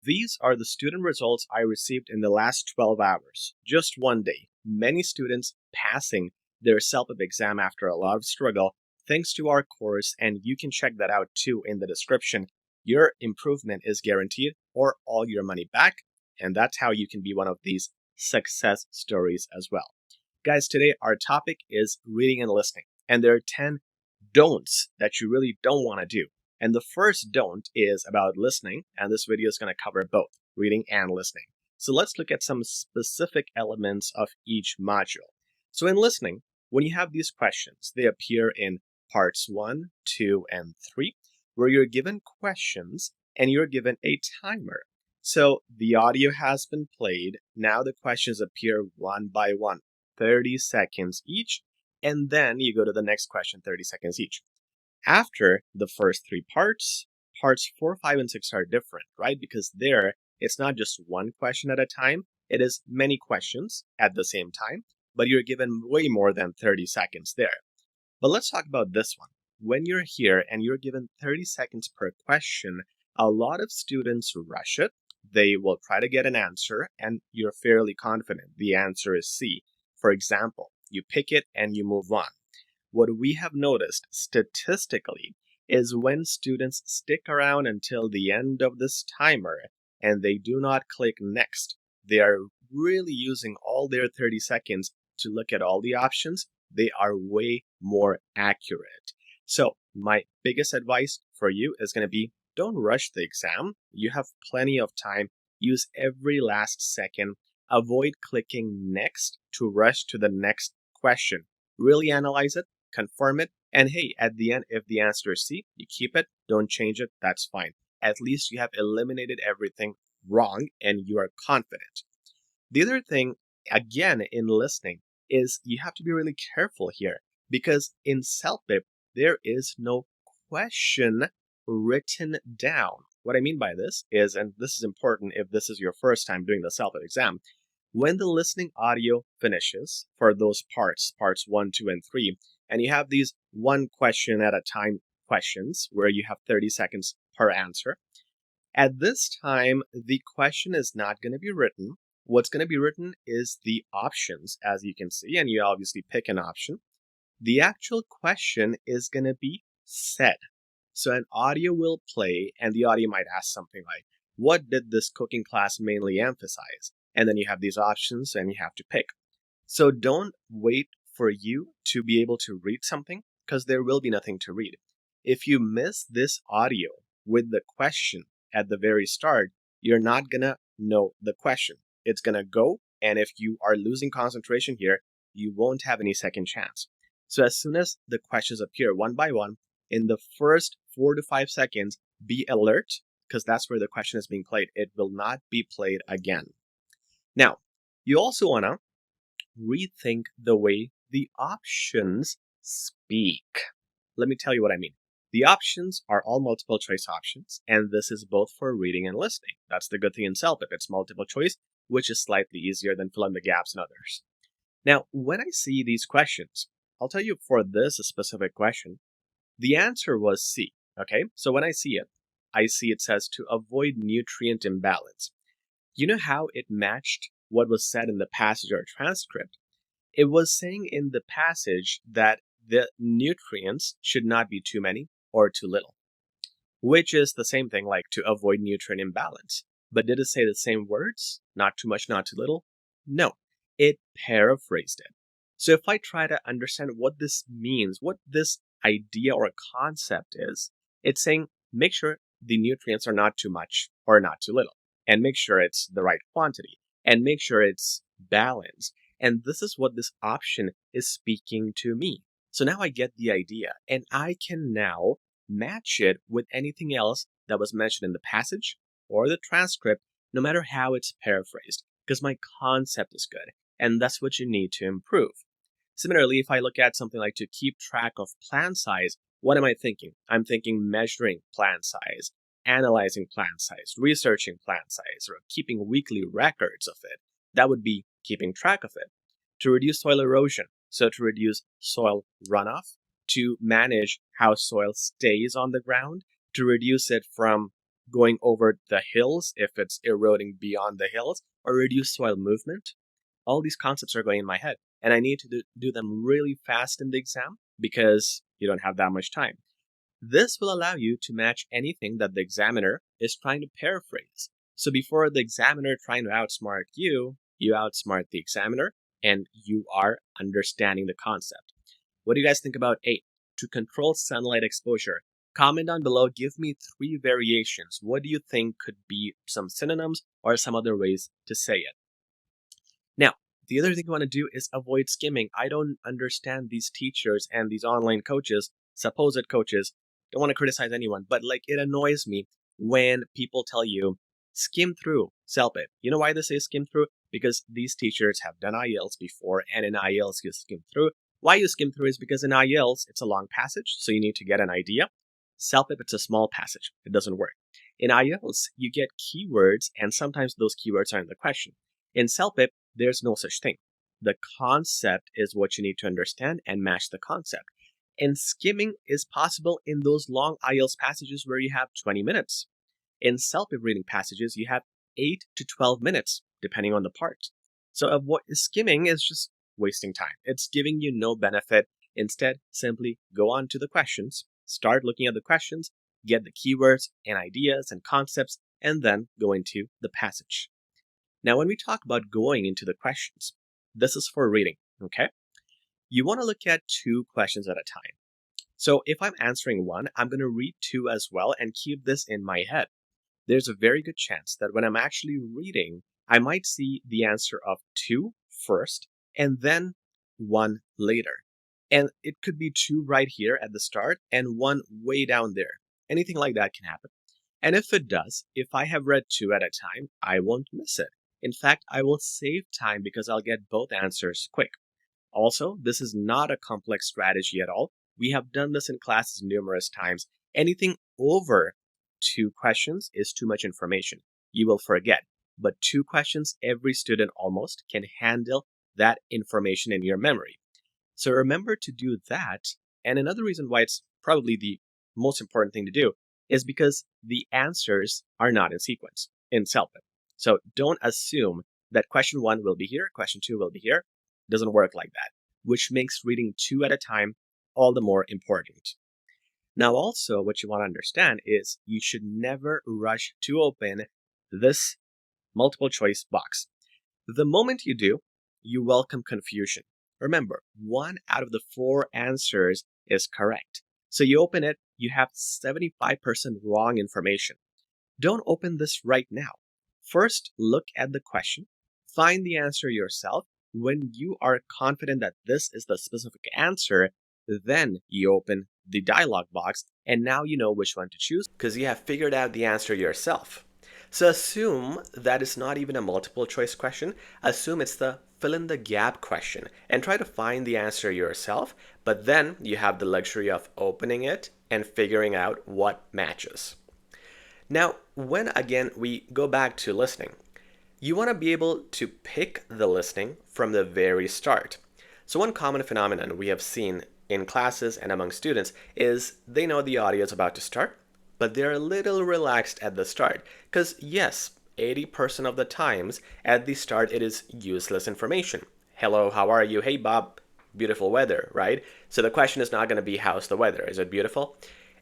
These are the student results I received in the last 12 hours. Just one day. Many students passing their Celpip exam after a lot of struggle thanks to our course, and you can check that out too in the description. Your improvement is guaranteed or all your money back, and that's how you can be one of these success stories as well. Guys, today our topic is reading and listening, and there are 10 don'ts that you really don't want to do. And the first don't is about listening, and this video is going to cover both reading and listening. So let's look at some specific elements of each module. So in listening, when you have these questions, they appear in parts 1, 2, and 3, where you're given questions and you're given a timer. So the audio has been played. Now the questions appear one by one, 30 seconds each, and then you go to the next question, 30 seconds each. After the first 3 parts, parts 4, 5, and 6 are different, right? Because there, it's not just one question at a time. It is many questions at the same time, but you're given way more than 30 seconds there. But let's talk about this one. When you're here and you're given 30 seconds per question, a lot of students rush it. They will try to get an answer, and you're fairly confident the answer is C. For example, you pick it and you move on. What we have noticed statistically is when students stick around until the end of this timer and they do not click next, they are really using all their 30 seconds to look at all the options. They are way more accurate. So my biggest advice for you is going to be, don't rush the exam. You have plenty of time. Use every last second. Avoid clicking next to rush to the next question. Really analyze it, confirm it, and hey, at the end, if the answer is C, you keep it, don't change it, that's fine. At least you have eliminated everything wrong and you are confident. The other thing, again, in listening, is you have to be really careful here, because in Celpip, there is no question written down. What I mean by this is, and this is important if this is your first time doing the Celpip exam, when the listening audio finishes for those parts 1, 2, and 3, and you have these one question at a time questions where you have 30 seconds per answer, at this time, the question is not going to be written. What's going to be written is the options, as you can see, and you obviously pick an option. The actual question is going to be said. So an audio will play, and the audio might ask something like, what did this cooking class mainly emphasize? And then you have these options and you have to pick. So don't wait for you to be able to read something, because there will be nothing to read. If you miss this audio with the question at the very start, you're not going to know the question. It's going to go, and if you are losing concentration here, you won't have any second chance. So as soon as the questions appear one by one, in the first 4 to 5 seconds, be alert, because that's where the question is being played. It will not be played again. Now, you also want to rethink the way the options speak. Let me tell you what I mean. The options are all multiple choice options, and this is both for reading and listening. That's the good thing in Celpip. It's multiple choice, which is slightly easier than filling the gaps in others. Now, when I see these questions, I'll tell you for this specific question, the answer was C. Okay, so when I see it says to avoid nutrient imbalance. You know how it matched what was said in the passage or transcript? It was saying in the passage that the nutrients should not be too many or too little, which is the same thing like to avoid nutrient imbalance. But did it say the same words? Not too much, not too little? No, it paraphrased it. So if I try to understand what this means, what this idea or concept is, it's saying make sure the nutrients are not too much or not too little, and make sure it's the right quantity, and make sure it's balanced. And this is what this option is speaking to me. So now I get the idea, and I can now match it with anything else that was mentioned in the passage or the transcript, no matter how it's paraphrased, because my concept is good, and that's what you need to improve. Similarly, if I look at something like to keep track of plant size, what am I thinking? I'm thinking measuring plant size, analyzing plant size, researching plant size, or keeping weekly records of it. That would be keeping track of it. To reduce soil erosion, so to reduce soil runoff, to manage how soil stays on the ground, to reduce it from going over the hills if it's eroding beyond the hills, or reduce soil movement. All these concepts are going in my head, and I need to do them really fast in the exam because you don't have that much time. This will allow you to match anything that the examiner is trying to paraphrase. So before the examiner trying to outsmart you, you outsmart the examiner, and you are understanding the concept. What do you guys think about 8? To control sunlight exposure. Comment down below, give me 3 variations. What do you think could be some synonyms or some other ways to say it? Now, the other thing you want to do is avoid skimming. I don't understand these teachers and these online coaches, supposed coaches. Don't want to criticize anyone, but like it annoys me when people tell you, skim through Celpip. You know why they say skim through? Because these teachers have done IELTS before, and in IELTS you skim through. Why you skim through is because in IELTS it's a long passage, so you need to get an idea. Celpip, it's a small passage. It doesn't work. In IELTS, you get keywords, and sometimes those keywords are in the question. In Celpip, there's no such thing. The concept is what you need to understand and match the concept. And skimming is possible in those long IELTS passages where you have 20 minutes. In Celpip reading passages, you have 8 to 12 minutes, depending on the part. So skimming is just wasting time. It's giving you no benefit. Instead, simply go on to the questions, start looking at the questions, get the keywords and ideas and concepts, and then go into the passage. Now, when we talk about going into the questions, this is for reading, okay? You want to look at 2 questions at a time. So if I'm answering one, I'm going to read 2 as well and keep this in my head. There's a very good chance that when I'm actually reading, I might see the answer of 2 first and then 1 later. And it could be 2 right here at the start and 1 way down there. Anything like that can happen. And if it does, if I have read 2 at a time, I won't miss it. In fact, I will save time because I'll get both answers quick. Also, this is not a complex strategy at all. We have done this in classes numerous times. Anything over 2 questions is too much information. You will forget. But 2 questions, every student almost can handle that information in your memory. So remember to do that. And another reason why it's probably the most important thing to do is because the answers are not in sequence in Celpip. So don't assume that question 1 will be here, question 2 will be here. It doesn't work like that, which makes reading 2 at a time all the more important. Now, also, what you want to understand is you should never rush to open this multiple choice box. The moment you do, you welcome confusion. Remember, 1 out of the 4 answers is correct. So you open it, you have 75% wrong information. Don't open this right now. First, look at the question, find the answer yourself. When you are confident that this is the specific answer, then you open the dialog box, and now you know which one to choose because you have figured out the answer yourself. So assume that it's not even a multiple choice question. Assume it's the fill in the gap question and try to find the answer yourself, but then you have the luxury of opening it and figuring out what matches. Now, when again we go back to listening, you want to be able to pick the listening from the very start. So one common phenomenon we have seen in classes and among students is they know the audio is about to start, but they're a little relaxed at the start. Because yes, 80% of the times at the start it is useless information. Hello, how are you? Hey Bob, beautiful weather, right? So the question is not going to be how's the weather? Is it beautiful?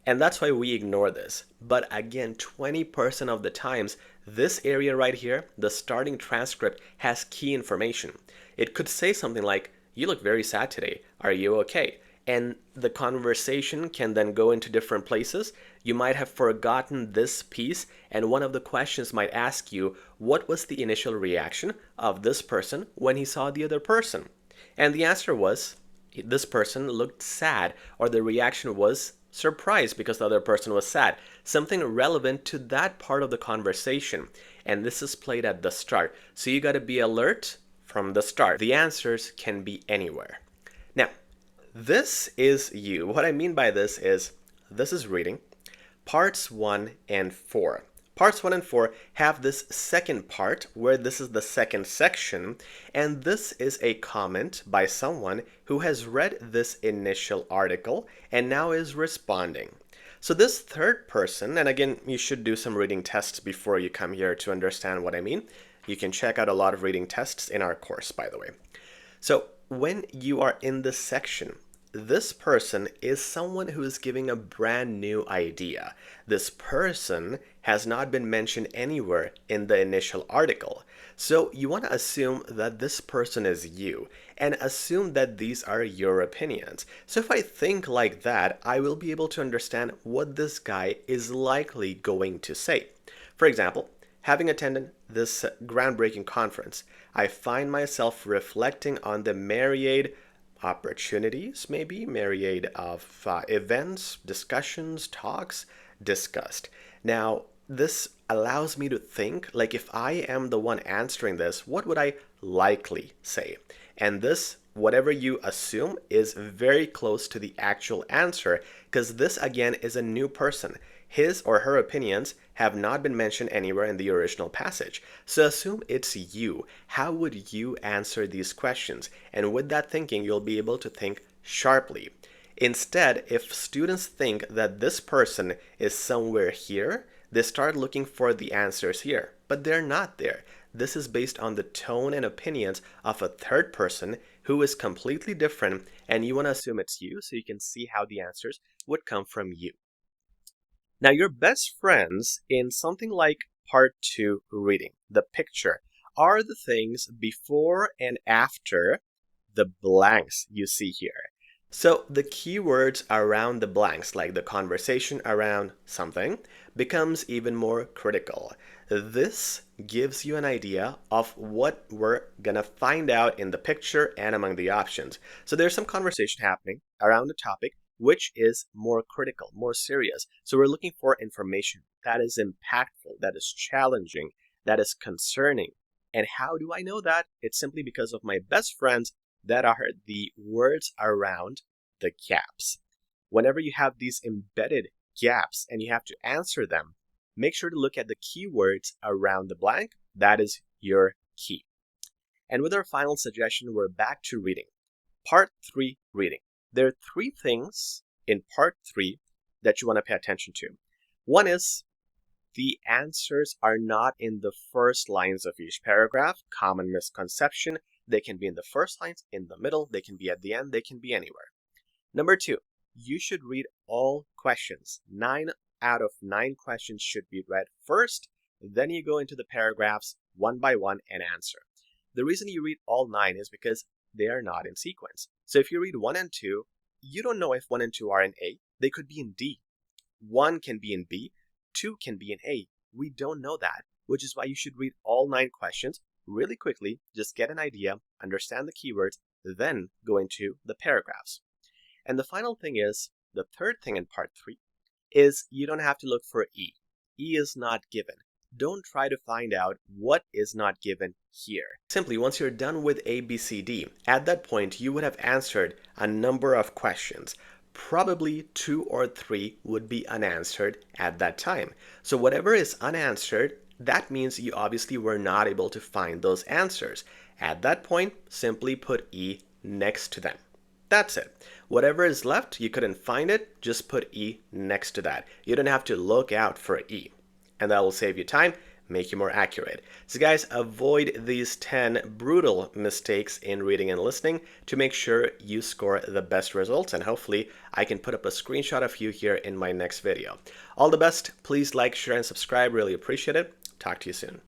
And that's why we ignore this. But again, 20% of the times, this area right here, the starting transcript, has key information. It could say something like, you look very sad today. Are you okay? And the conversation can then go into different places. You might have forgotten this piece, and one of the questions might ask you, what was the initial reaction of this person when he saw the other person? And the answer was, this person looked sad, or the reaction was surprised because the other person was sad. Something relevant to that part of the conversation. And this is played at the start. So you got to be alert from the start. The answers can be anywhere. Now, this is you. What I mean by this is reading. Parts 1 and 4. Parts 1 and 4 have this second part where this is the second section, and this is a comment by someone who has read this initial article and now is responding. So this third person, and again, you should do some reading tests before you come here to understand what I mean. You can check out a lot of reading tests in our course, by the way. So when you are in this section, this person is someone who is giving a brand new idea. This person has not been mentioned anywhere in the initial article. So you want to assume that this person is you and assume that these are your opinions. So if I think like that, I will be able to understand what this guy is likely going to say. For example, having attended this groundbreaking conference, I find myself reflecting on the myriad opportunities, maybe myriad of events, discussions, talks discussed. Now, this allows me to think, like, if I am the one answering this, what would I likely say? And this, whatever you assume, is very close to the actual answer, because this again is a new person. His or her opinions have not been mentioned anywhere in the original passage. So assume it's you. How would you answer these questions? And with that thinking, you'll be able to think sharply. Instead, if students think that this person is somewhere here, they start looking for the answers here, but they're not there. This is based on the tone and opinions of a third person who is completely different, and you want to assume it's you so you can see how the answers would come from you. Now, your best friends in something like part 2 reading, the picture, are the things before and after the blanks you see here. So the keywords around the blanks, like the conversation around something, becomes even more critical. This gives you an idea of what we're gonna find out in the picture and among the options. So there's some conversation happening around the topic, which is more critical, more serious. So we're looking for information that is impactful, that is challenging, that is concerning. And how do I know that? It's simply because of my best friends that are the words around the gaps. Whenever you have these embedded gaps and you have to answer them, make sure to look at the keywords around the blank. That is your key. And with our final suggestion, we're back to reading. Part 3 reading. There are 3 things in part 3 that you want to pay attention to. One is the answers are not in the first lines of each paragraph. Common misconception. They can be in the first lines, in the middle, they can be at the end, they can be anywhere. Number 2, you should read all questions. 9 out of 9 questions should be read first, then you go into the paragraphs one by one and answer. The reason you read all 9 is because they are not in sequence. So if you read 1 and 2, you don't know if 1 and 2 are in A. They could be in D. 1 can be in B, 2 can be in A. We don't know that, which is why you should read all 9 questions really quickly, just get an idea, understand the keywords, then go into the paragraphs. And the final thing is, the third thing in part 3, is you don't have to look for E. E is not given. Don't try to find out what is not given here. Simply, once you're done with A, B, C, D, at that point, you would have answered a number of questions. Probably 2 or 3 would be unanswered at that time. So whatever is unanswered, that means you obviously were not able to find those answers. At that point, simply put E next to them. That's it. Whatever is left, you couldn't find it, just put E next to that. You don't have to look out for E. And that will save you time, make you more accurate. So guys, avoid these 10 brutal mistakes in reading and listening to make sure you score the best results, and hopefully I can put up a screenshot of you here in my next video. All the best. Please like, share, and subscribe. Really appreciate it. Talk to you soon.